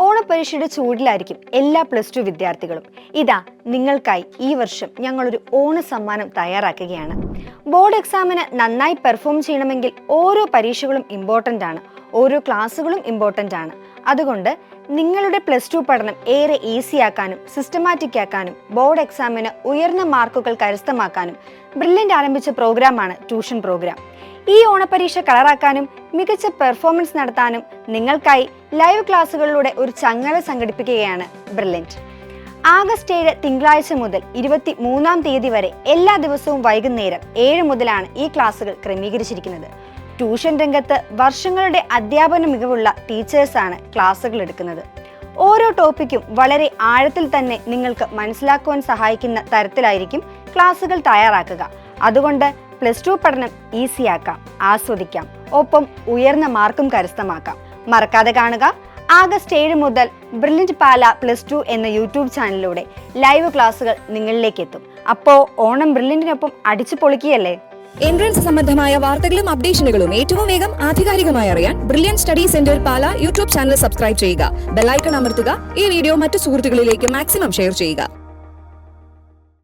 ഓണപരീക്ഷയുടെ ചൂടിലായിരിക്കും എല്ലാ +2 വിദ്യാർത്ഥികളും. ഇതാ നിങ്ങൾക്കായി ഈ വർഷം ഞങ്ങളൊരു ഓണ സമ്മാനം തയ്യാറാക്കുകയാണ്. ബോർഡ് എക്സാമിന് നന്നായി പെർഫോം ചെയ്യണമെങ്കിൽ ഓരോ പരീക്ഷകളും ഇമ്പോർട്ടൻ്റ് ആണ്, ഓരോ ക്ലാസ്സുകളും ഇമ്പോർട്ടൻ്റ് ആണ്. അതുകൊണ്ട് നിങ്ങളുടെ +2 പഠനം ഏറെ ഈസിയാക്കാനും സിസ്റ്റമാറ്റിക് ആക്കാനും ബോർഡ് എക്സാമിന് ഉയർന്ന മാർക്കുകൾ കരസ്ഥമാക്കാനും ബ്രില്യൻ്റ് ആരംഭിച്ച പ്രോഗ്രാമാണ് ട്യൂഷൻ പ്രോഗ്രാം. ഈ ഓണപരീക്ഷ കളറാക്കാനും മികച്ച പെർഫോമൻസ് നടത്താനും നിങ്ങൾക്കായി ലൈവ് ക്ലാസ്സുകളിലൂടെ ഒരു ചങ്ങല സംഘടിപ്പിക്കുകയാണ് ബ്രില്യൻ്റ്. ആഗസ്റ്റ് 7 തിങ്കളാഴ്ച മുതൽ 23-ാം തീയതി വരെ എല്ലാ ദിവസവും വൈകുന്നേരം 7 മുതലാണ് ഈ ക്ലാസ്സുകൾ ക്രമീകരിച്ചിരിക്കുന്നത്. ട്യൂഷൻ രംഗത്ത് വർഷങ്ങളുടെ അധ്യാപന മികവുള്ള ടീച്ചേഴ്സാണ് ക്ലാസ്സുകൾ എടുക്കുന്നത്. ഓരോ ടോപ്പിക്കും വളരെ ആഴത്തിൽ തന്നെ നിങ്ങൾക്ക് മനസ്സിലാക്കുവാൻ സഹായിക്കുന്ന തരത്തിലായിരിക്കും ക്ലാസ്സുകൾ തയ്യാറാക്കുക. അതുകൊണ്ട് +2 പഠനം ഈസിയാക്കാം, ആസ്വദിക്കാം, ഒപ്പം ഉയർന്ന മാർക്കും കരസ്ഥമാക്കാം. മറക്കാതെ കാണുക. ആഗസ്റ്റ് 7 മുതൽ ബ്രില്യൻ്റ് പാല +2 എന്ന യൂട്യൂബ് ചാനലിലൂടെ ലൈവ് ക്ലാസ്സുകൾ നിങ്ങളിലേക്ക് എത്തും. അപ്പോൾ ഓണം ബ്രില്യൻറ്റിനൊപ്പം അടിച്ചു പൊളിക്കുകയല്ലേ. എൻട്രൻസ് സംബന്ധമായ വാർത്തകളും അപ്ഡേഷനുകളും ഏറ്റവും വേഗം ആധികാരികമായി അറിയാൻ ബ്രില്യൻറ്റ് സ്റ്റഡി സെന്റർ പാല യൂട്യൂബ് ചാനൽ സബ്സ്ക്രൈബ് ചെയ്യുക, ബെല്ലൈക്കൺ അമർത്തുക. ഈ വീഡിയോ മറ്റു സുഹൃത്തുക്കളിലേക്ക് മാക്സിമം ഷെയർ ചെയ്യുക.